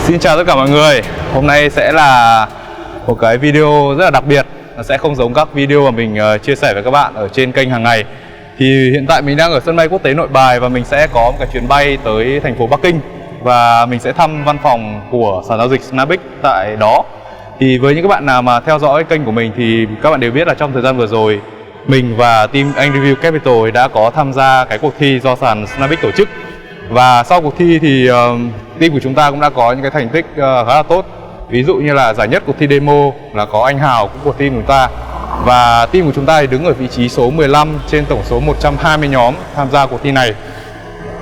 Xin chào tất cả mọi người. Hôm nay sẽ là một cái video rất là đặc biệt. Nó sẽ không giống các video mà mình chia sẻ với các bạn ở trên kênh hàng ngày. Thì hiện tại mình đang ở sân bay quốc tế Nội Bài và mình sẽ có một cái chuyến bay tới thành phố Bắc Kinh. Và mình sẽ thăm văn phòng của sàn giao dịch Snapex tại đó. Thì với những các bạn nào mà theo dõi kênh của mình thì các bạn đều biết là trong thời gian vừa rồi mình và team AnhReview Capital đã có tham gia cái cuộc thi do sàn Snapex tổ chức. Và sau cuộc thi thì team của chúng ta cũng đã có những cái thành tích khá là tốt. Ví dụ như là giải nhất cuộc thi demo là có anh Hào của team của chúng ta. Và team của chúng ta thì đứng ở vị trí số 15 trên tổng số 120 nhóm tham gia cuộc thi này.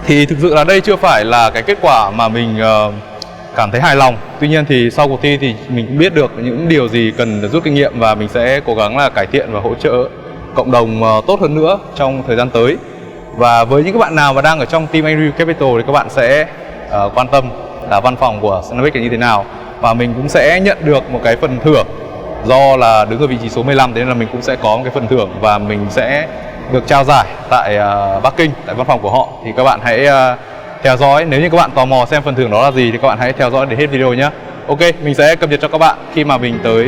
Thì thực sự là đây chưa phải là cái kết quả mà mình cảm thấy hài lòng. Tuy nhiên thì sau cuộc thi thì mình cũng biết được những điều gì cần rút kinh nghiệm và mình sẽ cố gắng là cải thiện và hỗ trợ cộng đồng tốt hơn nữa trong thời gian tới. Và với những các bạn nào mà đang ở trong team AnhReview Capital thì các bạn sẽ quan tâm là văn phòng của Snapex là như thế nào. Và mình cũng sẽ nhận được một cái phần thưởng. Do là đứng ở vị trí số 15 thế nên là mình cũng sẽ có một cái phần thưởng và mình sẽ được trao giải tại Bắc Kinh, tại văn phòng của họ. Thì các bạn hãy theo dõi, nếu như các bạn tò mò xem phần thưởng đó là gì thì các bạn hãy theo dõi đến hết video nhé. Ok, mình sẽ cập nhật cho các bạn khi mà mình tới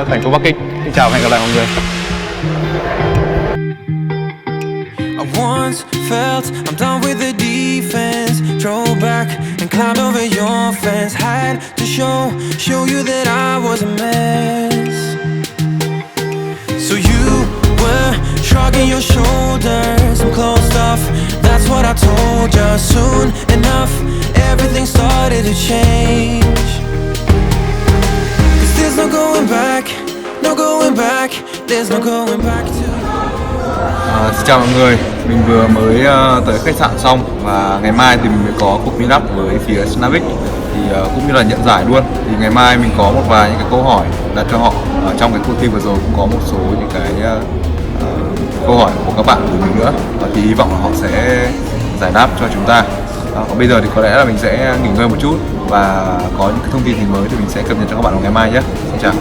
thành phố Bắc Kinh. Xin chào và hẹn gặp lại mọi người. Once felt I'm done with the defense. Drove back and climbed over your fence. Had to show you that I was a mess. So you were shrugging your shoulders. I'm closed off, that's what I told you. Soon enough, everything started to change. 'Cause there's no going back, no going back. There's no going back to. Xin chào mọi người, mình vừa mới tới khách sạn xong và ngày mai thì mình mới có cuộc meet up với phía Snapex thì cũng như là nhận giải luôn. Thì ngày mai mình có một vài những cái câu hỏi đặt cho họ. Trong cái cuộc thi vừa rồi cũng có một số những cái câu hỏi của các bạn của mình nữa và thì hy vọng là họ sẽ giải đáp cho chúng ta. Còn bây giờ thì có lẽ là mình sẽ nghỉ ngơi một chút và có những cái thông tin gì mới thì mình sẽ cập nhật cho các bạn vào ngày mai nhé. Xin chào.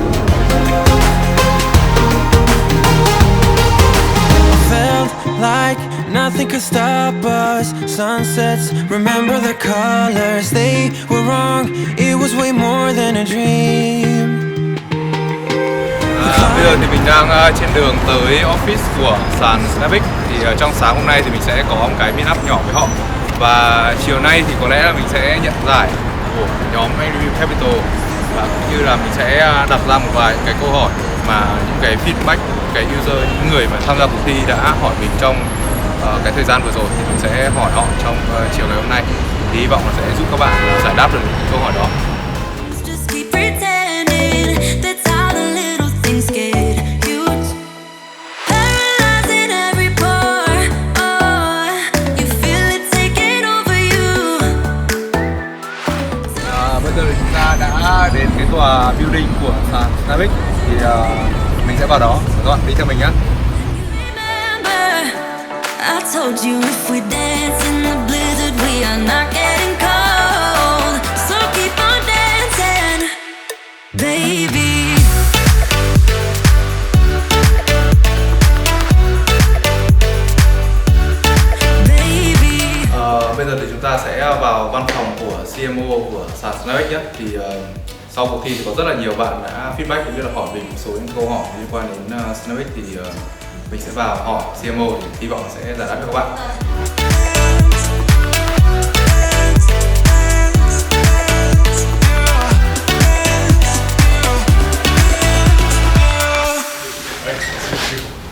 Like nothing could stop us. Sunsets, remember the colors. They were wrong, it was way more than a dream. Bây giờ thì mình đang trên đường tới office của sàn Snapex. Thì trong sáng hôm nay thì mình sẽ có một cái meet up nhỏ với họ. Và chiều nay thì có lẽ là mình sẽ nhận giải của nhóm AnhReview Capital. Và cũng như là mình sẽ đặt ra một vài cái câu hỏi mà những cái feedback, cái user, những người mà tham gia cuộc thi đã hỏi mình trong cái thời gian vừa rồi thì mình sẽ hỏi họ trong chiều ngày hôm nay. Thì hy vọng là sẽ giúp các bạn giải đáp được những câu hỏi đó. Bây giờ thì chúng ta đã đến cái tòa building của sàn Snapex thì mình sẽ vào đó. Các bạn đi theo mình nhé. I told you if we dance in the blizzard we are not getting cold. So keep on dancing, baby. Bây giờ thì chúng ta sẽ vào văn phòng của CMO của sàn Snapex nhé. Thì sau cuộc thi thì có rất là nhiều bạn đã feedback cũng như là hỏi mình một số những câu hỏi liên quan đến Snapex thì mình sẽ vào hỏi CMO thì hy vọng sẽ giải đáp cho các bạn.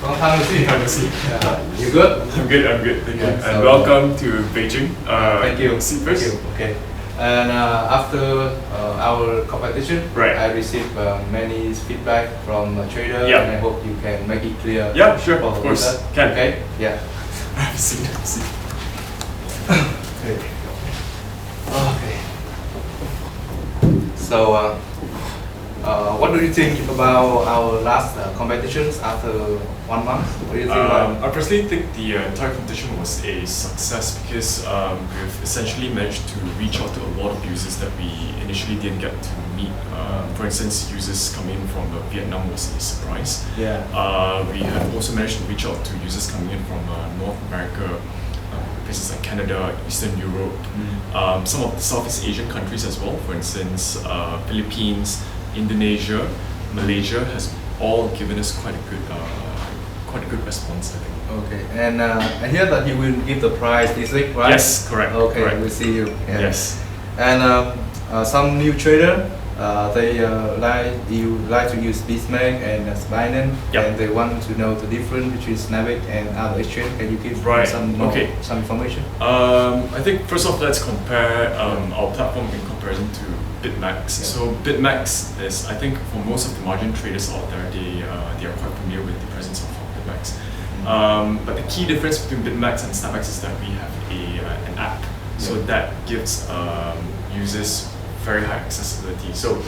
Long time no see. Have a seat. You good? I'm good. Thank you. Yeah, And so, welcome to Beijing. Thank you. Seat Thank first. you. Okay. And after our competition, Right. I received many feedback from trader, Yeah. and I hope you can make it clear. Yeah, sure. for Of the course. user. Can. Okay. Yeah. Have a seat. Okay. Okay. So, what do you think about our last competitions after 1 month? What do you think about? I personally think the entire competition was a success because we've essentially managed to reach out to a lot of users that we initially didn't get to meet. For instance, users coming in from Vietnam was a surprise. Yeah. We have also managed to reach out to users coming in from North America, places like Canada, Eastern Europe, some of the Southeast Asian countries as well. For instance, Philippines, Indonesia, Malaysia has all given us quite a good response, I think. Okay, and I hear that you will give the prize this week, right? Yes, correct. Okay, correct. we'll see you. Yeah. Yes. And some new trader, they like to use Bismarck and Binance, Yep. and they want to know the difference between Snapex and other exchange. Can you give Right, some more, okay. some information? I think first off, let's compare our platform in comparison to BitMax. So BitMax is, I think, for most of the margin traders out there, they are quite familiar with the presence of BitMax. But the key difference between BitMax and Snapex is that we have an app, so that gives users very high accessibility. So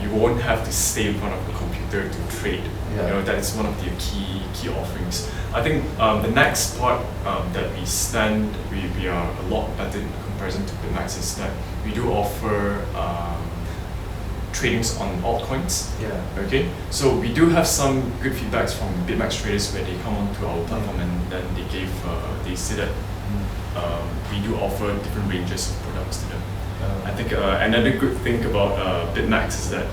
you won't have to stay in front of the computer to trade. Yeah. You know, that is one of the key offerings. I think the next part that we are a lot better in comparison to BitMax is that we do offer tradings on altcoins. Yeah. Okay, so we do have some good feedbacks from BitMax traders where they come onto our platform and then they say that we do offer different ranges of products to them. I think another good thing about BitMax is that,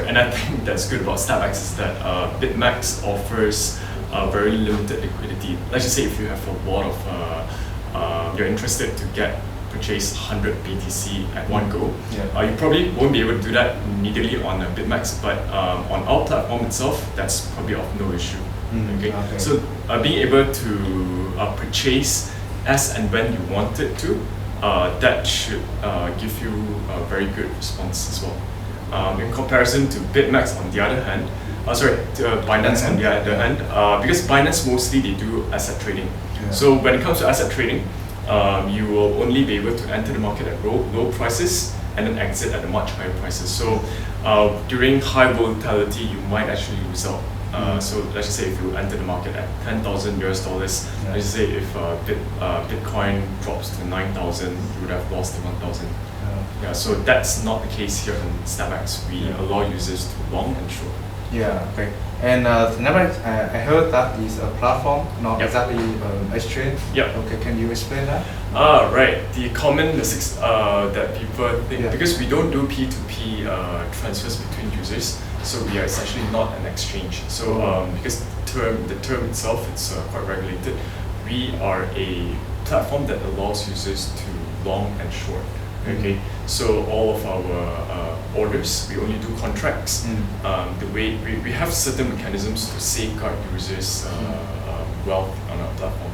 and I think that's good about Snapex is that BitMax offers very limited liquidity. Let's just say if you have a lot of, you're interested to purchase 100 BTC at one go, you probably won't be able to do that immediately on BitMax, but on our platform itself, that's probably of no issue. Okay? So being able to purchase as and when you want it to, that should give you a very good response as well. In comparison to BitMax on the other hand, to Binance on the other hand, because Binance mostly they do asset trading. So when it comes to asset trading, you will only be able to enter the market at low prices and then exit at a much higher prices. So during high volatility, you might actually lose out. So let's just say if you enter the market at $10,000 US, let's just say if Bitcoin drops to 9,000, you would have lost the 1,000. So that's not the case here in Snapex. We allow users to long and short. Yeah, okay. And Snapex, I heard that is a platform, not exactly exchange. Yep. Okay, can you explain that? Right. The common mistakes that people think, because we don't do P2P transfers between users, so we are essentially not an exchange. So because the term itself, it's quite regulated, we are a platform that allows users to long and short. Okay, so all of our orders, we only do contracts. The way we have certain mechanisms to safeguard users' wealth on our platform.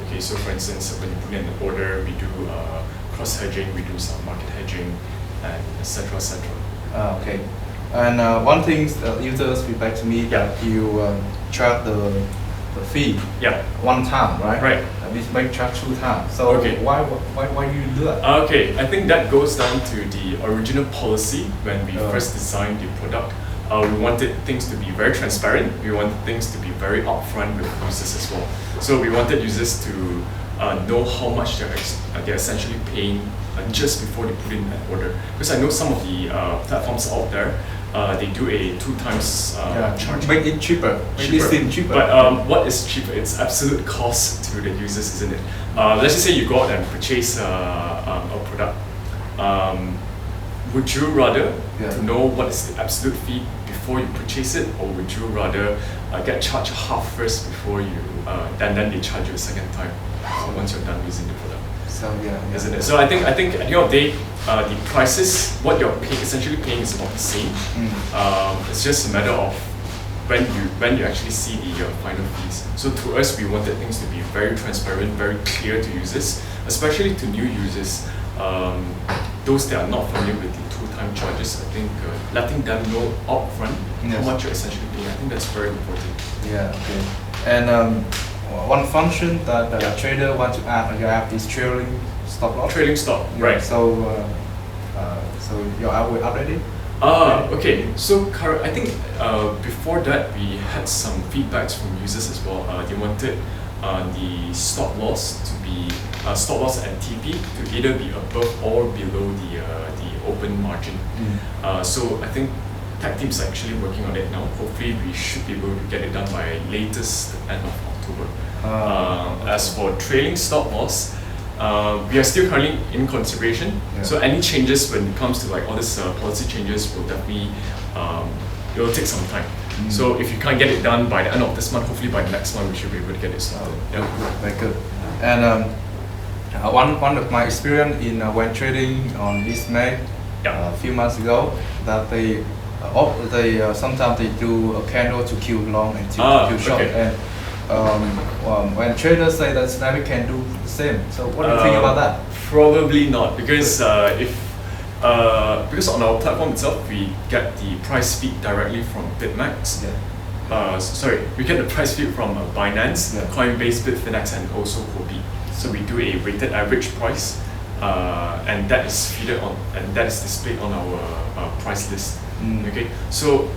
Okay, so for instance, when you put in an order, we do cross hedging, we do some market hedging, and etc. etc. Okay, and one thing users feedback to me that you charge the fee one time, right? Right. We make charge 2 times. So why you do that? Okay, I think that goes down to the original policy when we first designed the product. We wanted things to be very transparent. We wanted things to be very upfront with users as well. So we wanted users to know how much they're essentially paying just before they put in an order. Because I know some of the platforms out there, they do a 2 times charge. Make it cheaper. Make it seem cheaper. But what is cheaper? It's absolute cost to the users, isn't it? Let's just say you go out and purchase a product. Would you rather to know what is the absolute fee before you purchase it, or would you rather get charged half first before you, then they charge you a second time once you're done using the product? So isn't it? So I think at the end of the day, the prices, what you're essentially paying is about the same. It's just a matter of when you actually see the final fees. So to us, we wanted things to be very transparent, very clear to users, especially to new users. Those that are not familiar with the 2-time charges, I think letting them know upfront how much you're essentially paying, I think that's very important. Yeah, okay. And one function that a trader wants to add on your app is trailing stop loss. Trailing stop, right. So your app will update it? Okay. So I think before that we had some feedbacks from users as well. They wanted the stop loss to be stop loss and TP to either be above or below the open margin. So I think tech team's actually working on it now. Hopefully we should be able to get it done by latest end of October. As for trailing stop loss, we are still currently in consideration. Yeah. So any changes when it comes to like all this policy changes will definitely it will take some time. So if you can't get it done by the end of this month, hopefully by the next month we should be able to get it started. Yeah. Very good. And one of my experience in when trading on this May Yeah. a few months ago, that they sometimes they do a candle to kill long and to kill short. Okay. And when traders say that Snapex can do the same, so what do you think about that? Probably not, because because on our platform itself we get the price feed directly from Bitmax. We get the price feed from Binance, Yeah. Coinbase, Bitfinex, and also Huobi. So we do a weighted average price, and that is feeded on, and that is displayed on our price list. Okay, so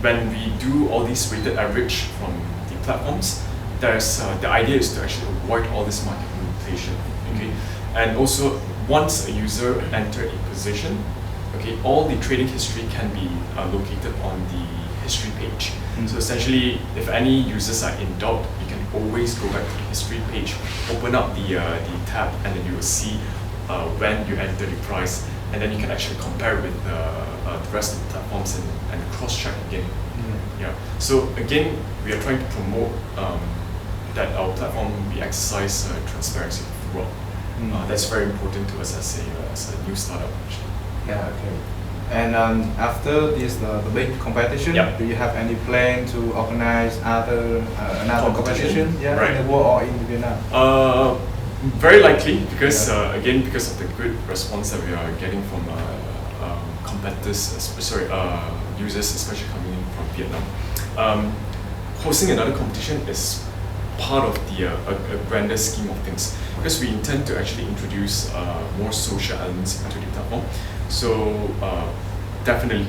when we do all these weighted average from the platforms, there's the idea is to actually avoid all this market manipulation. Okay, and also once a user enter a position, okay, all the trading history can be located on the history page. So essentially, if any users are in doubt, you can always go back to the history page, open up the tab, and then you will see when you enter the price, and then you can actually compare with the rest of the platforms and cross-check again. Yeah. So again, we are trying to promote that our platform we exercise transparency throughout. That's very important to us as a new startup. Actually. Yeah, okay. And after this the big competition, Yeah. do you have any plan to organize another competition? Yeah, Right. in the world or in Vietnam? Very likely, because again, because of the good response that we are getting from competitors, users, especially coming in from Vietnam. Hosting another competition is part of the a grander scheme of things, because we intend to actually introduce more social elements into the platform. So definitely,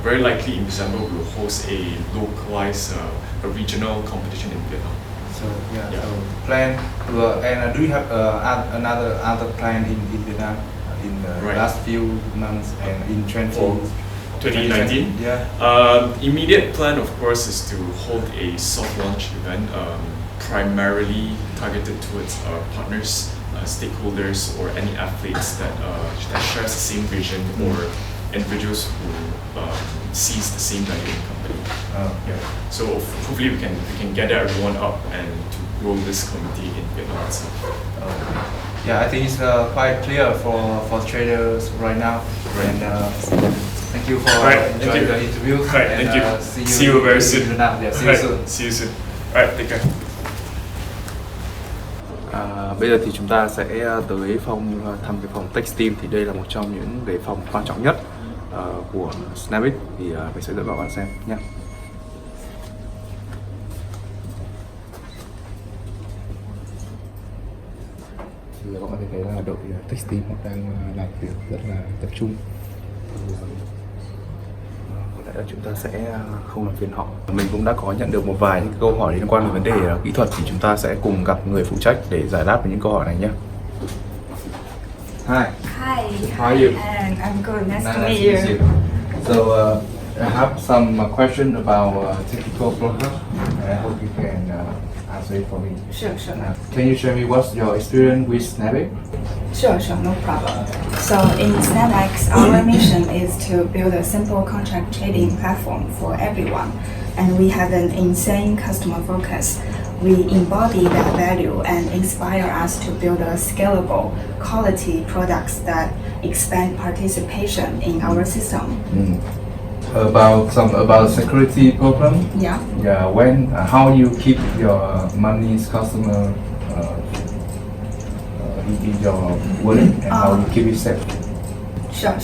very likely in December we will host a localized, a regional competition in Vietnam. So yeah, Yeah. so plan and do you have another plan in Vietnam in the Right. last few months and in 2019? Yeah. Immediate plan, of course, is to hold a soft launch event, primarily targeted towards our partners, stakeholders, or any athletes that shares the same vision, or individuals who sees the same value in the company. Yeah. So hopefully we can gather everyone up and to grow this community in Vietnam itself. Yeah, I think it's quite clear for traders right now. Right. And thank you for Right, thank enjoying you. the interview. Right, and, thank you. See you very in soon. Vietnam. Yeah, see you Right, soon. see you soon. Alright, take care. Bây giờ thì chúng ta sẽ tới thăm cái phòng Textile, thì đây là một trong những cái phòng quan trọng nhất của Snapex, thì mình sẽ dẫn các bạn xem nhé. Thì các bạn có thể thấy là đội Textile đang làm việc rất là tập trung. Có lẽ là chúng ta sẽ không làm phiền họ. Mình cũng đã có nhận được một vài những câu hỏi liên quan đến vấn đề kỹ thuật, thì chúng ta sẽ cùng gặp người phụ trách để giải đáp về những câu hỏi này nhé. Hi. Hi. How are you? And I'm good. Nice to Nice meet to you. So I have some question about technical problem. I hope you can answer it for me. Sure. Can you share me what's your experience with Snapex? Sure, no problem. So in Snapex, our mission is to build a simple contract trading platform for everyone. And we have an insane customer focus. We embody that value and inspire us to build a scalable, quality products that expand participation in our system. About security problem. Yeah. Yeah. How you keep your money's customer in your wallet, and how you keep it safe? Sure.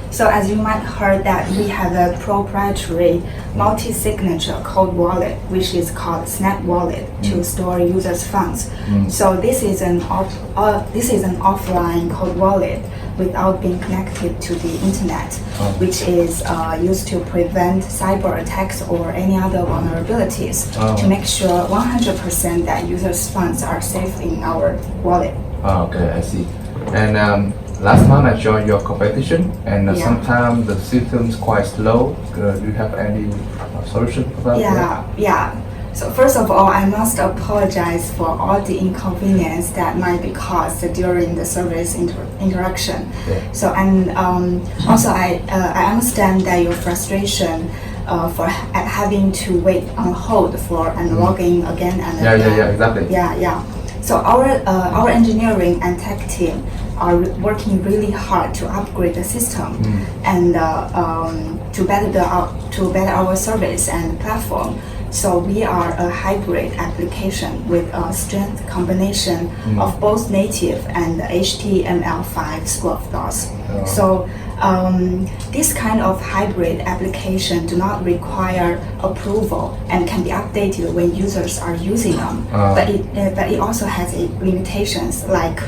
So as you might heard that we have a proprietary multi-signature code wallet, which is called Snap Wallet, to store users' funds. So this is an offline code wallet without being connected to the internet, which is used to prevent cyber attacks or any other vulnerabilities, to make sure 100% that users' funds are safe in our wallet. Okay, I see. And last month I joined your competition, and sometimes the system's quite slow. Do you have any solution for that? Yeah. So first of all, I must apologize for all the inconvenience that might be caused during the service interaction. Yeah. So and also I understand that your frustration for having to wait on hold for and logging again and again. Yeah, exactly. Yeah. So our engineering and tech team are working really hard to upgrade the system and to better our service and platform. So we are a hybrid application with a strength combination of both native and HTML5 script docs. Oh. So this kind of hybrid application do not require approval and can be updated when users are using them. But it also has limitations like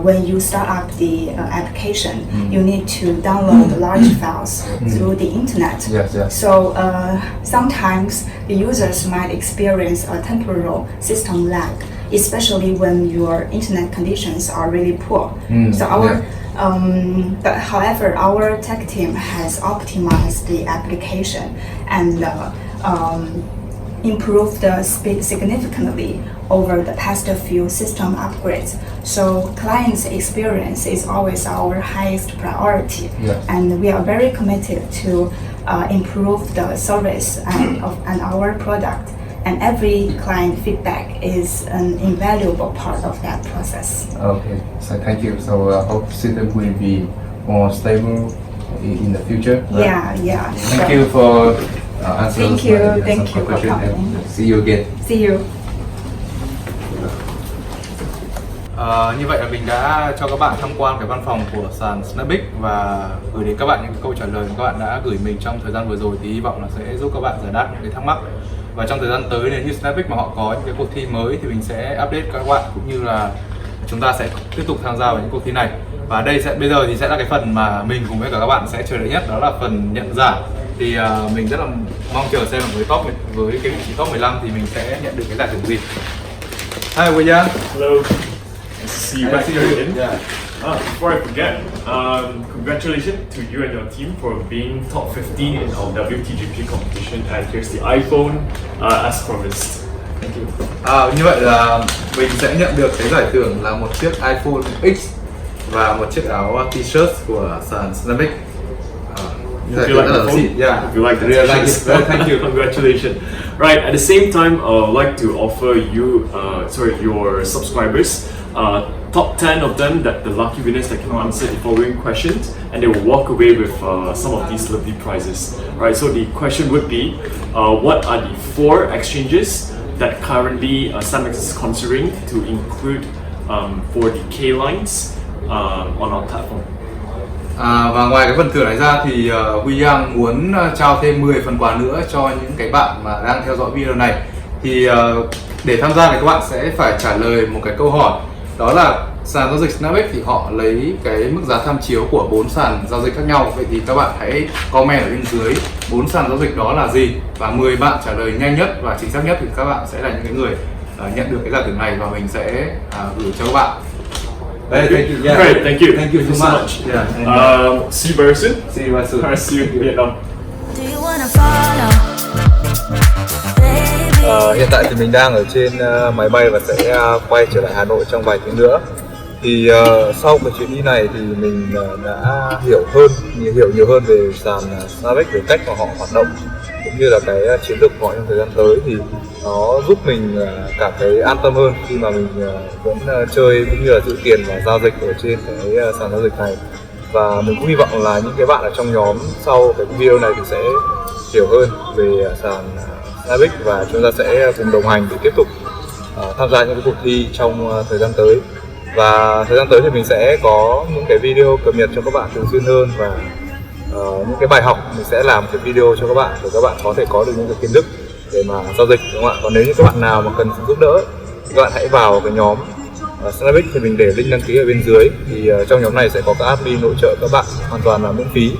when you start up the application, you need to download large files through the internet. Yes. So sometimes the users might experience a temporal system lag, especially when your internet conditions are really poor. But however, our tech team has optimized the application and improved the speed significantly over the past few system upgrades. So clients' experience is always our highest priority, and we are very committed to improve the service and our product. And every client feedback is an invaluable part of that process. Okay, so thank you. So hope system will be more stable in the future. Right? Yeah. Thank you for answering Thank you for questions, coming. and see you again. See you. Như vậy là mình đã cho các bạn tham quan cái văn phòng của sàn Snapex và gửi đến các bạn những câu trả lời mà các bạn đã gửi mình trong thời gian vừa rồi, thì hy vọng là sẽ giúp các bạn giải đáp những cái thắc mắc. Và trong thời gian tới, nếu như Snapex mà họ có những cái cuộc thi mới thì mình sẽ update các bạn, cũng như là chúng ta sẽ tiếp tục tham gia vào những cuộc thi này. Và bây giờ thì sẽ là cái phần mà mình cùng với cả các bạn sẽ chờ đợi nhất, đó là phần nhận giải. Thì mình rất là mong chờ xem là với cái vị trí top 15 thì mình sẽ nhận được cái giải thưởng gì. Hi William. Hello. Nice to see you back here again. Yeah. Before I forget, congratulations to you and your team for being top 15 in our WTGP competition, and here's the iPhone as promised. Thank you. Như vậy là mình sẽ nhận được cái giải thưởng là một chiếc iPhone X và một chiếc áo t-shirt của sàn Snapex. If you like the phone, yeah. if you like the Really like t-shirts, it. Thank you. Congratulations. Right, at the same time, I would like to offer you, your subscribers, top 10 of them, that the lucky winners that can answer the following questions, and they will walk away with some of these lovely prizes. Right, so the question would be, what are the 4 exchanges that currently Snapex is considering to include for the K lines on our platform? Và ngoài cái phần thưởng này ra thì William muốn trao thêm 10 phần quà nữa cho những cái bạn mà đang theo dõi video này. Thì để tham gia thì các bạn sẽ phải trả lời một cái câu hỏi, đó là sàn giao dịch Snapex thì họ lấy cái mức giá tham chiếu của 4 sàn giao dịch khác nhau. Vậy thì các bạn hãy comment ở bên dưới 4 sàn giao dịch đó là gì, và 10 bạn trả lời nhanh nhất và chính xác nhất thì các bạn sẽ là những cái người nhận được cái giải thưởng này, và mình sẽ gửi cho các bạn. Thank you. Yeah. Great, thank you. Thank you so much. Yeah. See you very soon. See you very soon. Alright, see you in Vietnam. Do you wanna follow? Baby. Hiện tại thì mình đang ở trên máy bay và sẽ quay trở lại Hà Nội trong vài tiếng nữa. Thì sau cái chuyến đi này thì mình đã hiểu nhiều hơn về sàn Snapex, về cách mà họ hoạt động cũng như là cái chiến lược của họ trong thời gian tới, thì nó giúp mình cảm thấy an tâm hơn khi mà mình vẫn chơi cũng như là giữ tiền và giao dịch ở trên cái sàn giao dịch này. Và mình cũng hy vọng là những cái bạn ở trong nhóm sau cái video này thì sẽ hiểu hơn về sàn Snapex, và chúng ta sẽ cùng đồng hành để tiếp tục tham gia những cái cuộc thi trong thời gian tới. Và thời gian tới thì mình sẽ có những cái video cập nhật cho các bạn thường xuyên hơn, và những cái bài học mình sẽ làm cái video cho các bạn để các bạn có thể có được những cái kiến thức để mà giao dịch, đúng không ạ? Còn nếu như các bạn nào mà cần sự giúp đỡ thì các bạn hãy vào cái nhóm Snapex, thì mình để link đăng ký ở bên dưới. Thì trong nhóm này sẽ có các admin hỗ trợ các bạn hoàn toàn là miễn phí.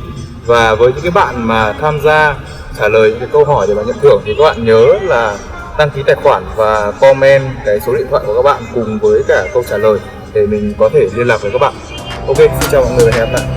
Và với những cái bạn mà tham gia trả lời những cái câu hỏi để mà nhận thưởng thì các bạn nhớ là đăng ký tài khoản và comment cái số điện thoại của các bạn cùng với cả câu trả lời để mình có thể liên lạc với các bạn. Ok, xin chào mọi người và hẹn gặp lại.